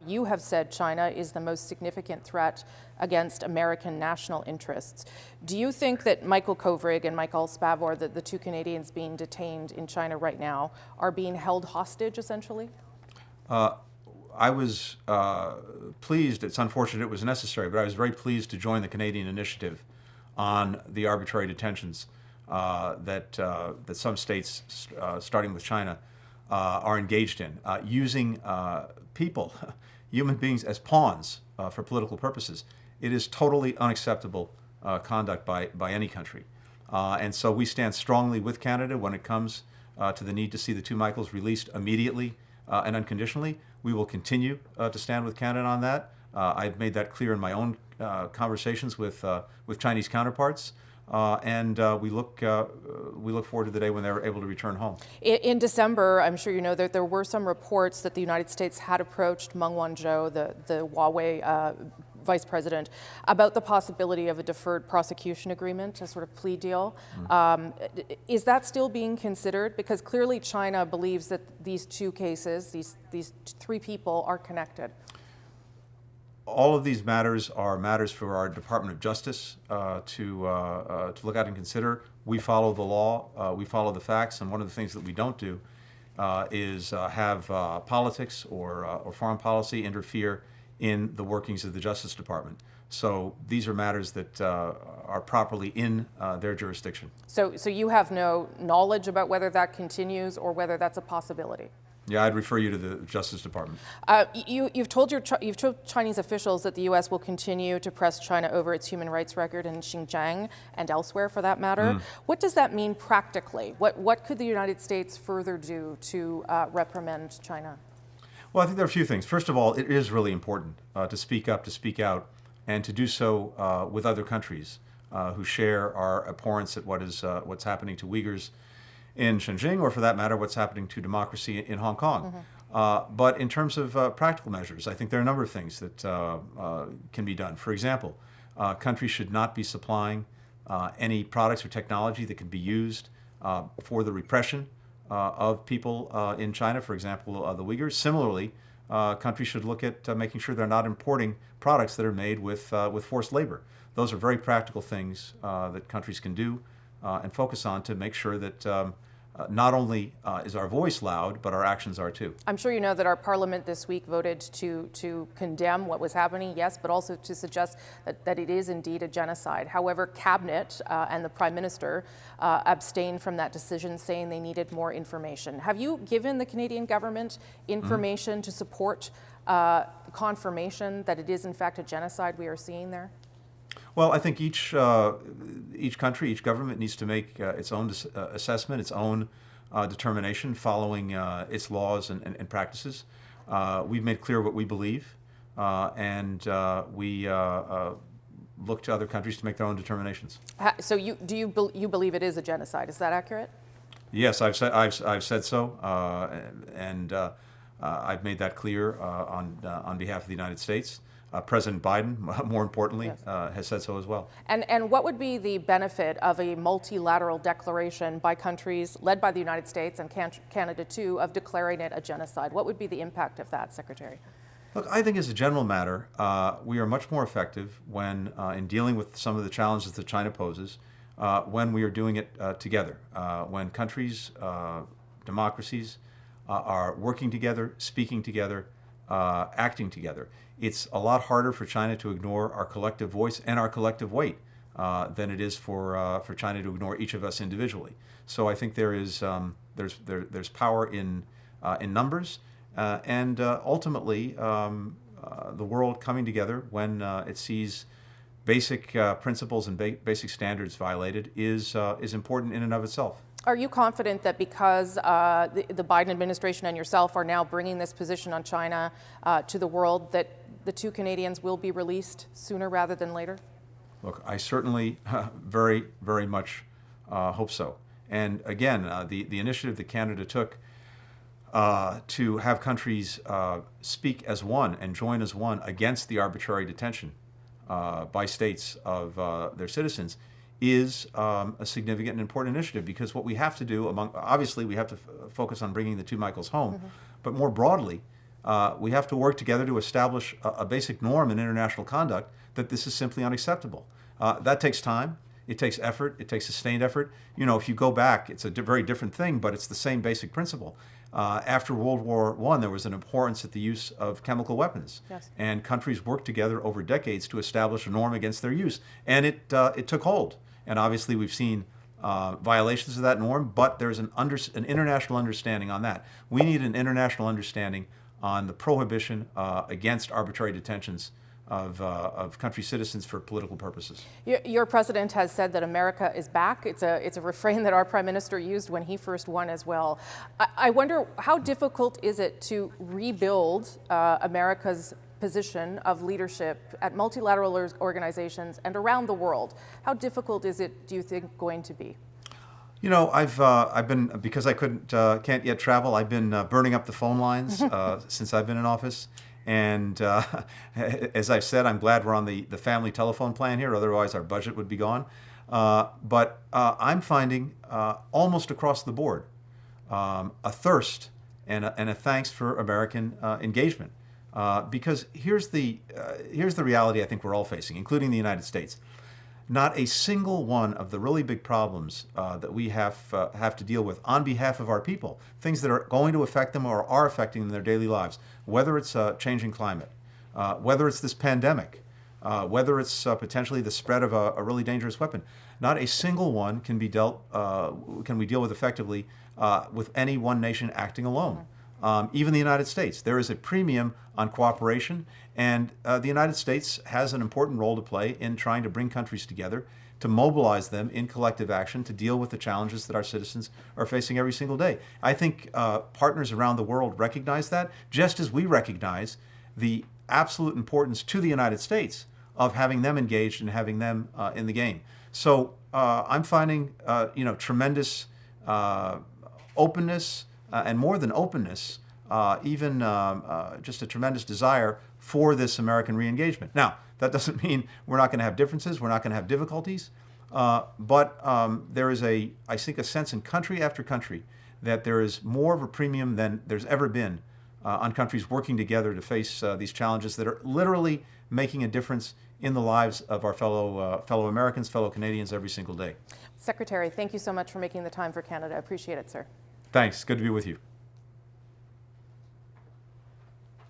you have said China is the most significant threat against American national interests. Do you think that Michael Kovrig and Michael Spavor, the two Canadians being detained in China right now, are being held hostage, essentially? I was pleased. It's unfortunate it was necessary, but I was very pleased to join the Canadian initiative on the arbitrary detentions that some states, starting with China, are engaged in, using people, human beings, as pawns for political purposes. It is totally unacceptable conduct by any country. And so we stand strongly with Canada when it comes to the need to see the two Michaels released immediately and unconditionally. We will continue to stand with Canada on that. I've made that clear in my own conversations with Chinese counterparts. And we look forward to the day when they're able to return home. In December, I'm sure you know that there were some reports that the United States had approached Meng Wanzhou, the Huawei vice president, about the possibility of a deferred prosecution agreement, a sort of plea deal. Is that still being considered? Because clearly China believes that these two cases, these three people, are connected. All of these matters are matters for our Department of Justice to look at and consider. We follow the law, we follow the facts, and one of the things that we don't do is have politics or foreign policy interfere in the workings of the Justice Department. So these are matters that are properly in their jurisdiction. So you have no knowledge about whether that continues or whether that's a possibility? Yeah, I'd refer you to the Justice Department. You've told Chinese officials that the U.S. will continue to press China over its human rights record in Xinjiang and elsewhere, for that matter. What does that mean practically? What could the United States further do to reprimand China? Well, I think there are a few things. First of all, it is really important to speak up, to speak out, and to do so with other countries who share our abhorrence at what's happening to Uyghurs in Xinjiang, or for that matter, what's happening to democracy in Hong Kong. But in terms of practical measures, I think there are a number of things that can be done. For example, countries should not be supplying any products or technology that can be used for the repression of people in China, for example, the Uyghurs. Similarly, countries should look at making sure they're not importing products that are made with forced labor. Those are very practical things that countries can do and focus on to make sure that not only is our voice loud, but our actions are too. I'm sure you know that our parliament this week voted to condemn what was happening, yes, but also to suggest that it is indeed a genocide. However, Cabinet and the Prime Minister abstained from that decision, saying they needed more information. Have you given the Canadian government information to support confirmation that it is in fact a genocide we are seeing there? Well, I think each country, each government needs to make its own assessment, its own determination, following its laws and practices. We've made clear what we believe, and we look to other countries to make their own determinations. So you believe it is a genocide? Is that accurate? Yes, I've said so, and I've made that clear on behalf of the United States. President Biden, more importantly, yes, has said so as well. And what would be the benefit of a multilateral declaration by countries led by the United States and Canada too of declaring it a genocide? What would be the impact of that, Secretary? Look, I think as a general matter, we are much more effective when in dealing with some of the challenges that China poses when we are doing it together. When countries, democracies, are working together, speaking together, acting together. It's a lot harder for China to ignore our collective voice and our collective weight than it is for China to ignore each of us individually. So I think there's power in numbers, and ultimately the world coming together when it sees basic principles and basic standards violated is important in and of itself. Are you confident that because the Biden administration and yourself are now bringing this position on China to the world, that the two Canadians will be released sooner rather than later? Look, I certainly very, very much hope so. And again, the initiative that Canada took to have countries speak as one and join as one against the arbitrary detention by states of their citizens is a significant and important initiative, because what we have to do, obviously we have to focus on bringing the two Michaels home, but more broadly, we have to work together to establish a basic norm in international conduct that this is simply unacceptable. That takes time. It takes effort. It takes sustained effort. You know, if you go back, it's a very different thing, but it's the same basic principle. After World War I, there was an abhorrence at the use of chemical weapons. Yes. And countries worked together over decades to establish a norm against their use. And it took hold. And obviously we've seen violations of that norm, but there's an international understanding on that. We need an international understanding on the prohibition against arbitrary detentions of country citizens for political purposes. Your president has said that America is back. It's a refrain that our prime minister used when he first won as well. I wonder, how difficult is it to rebuild America's position of leadership at multilateral organizations and around the world? How difficult is it, do you think, going to be? You know, I've been, because I can't yet travel, I've been burning up the phone lines since I've been in office. And as I've said, I'm glad we're on the family telephone plan here, otherwise our budget would be gone. But I'm finding almost across the board a thirst and a thanks for American engagement. Because here's the reality I think we're all facing, including the United States. Not a single one of the really big problems that we have to deal with on behalf of our people, things that are going to affect them or are affecting them in their daily lives, whether it's changing climate, whether it's this pandemic, whether it's potentially the spread of a really dangerous weapon. Not a single one can we deal with effectively with any one nation acting alone. Even the United States. There is a premium on cooperation, and the United States has an important role to play in trying to bring countries together, to mobilize them in collective action to deal with the challenges that our citizens are facing every single day. I think partners around the world recognize that, just as we recognize the absolute importance to the United States of having them engaged and having them in the game. So I'm finding tremendous openness, and more than openness, even just a tremendous desire for this American re-engagement. Now, that doesn't mean we're not going to have differences, we're not going to have difficulties, but there is I think, a sense in country after country that there is more of a premium than there's ever been on countries working together to face these challenges that are literally making a difference in the lives of our fellow Americans, fellow Canadians every single day. Secretary, thank you so much for making the time for Canada. I appreciate it, sir. Thanks. Good to be with you.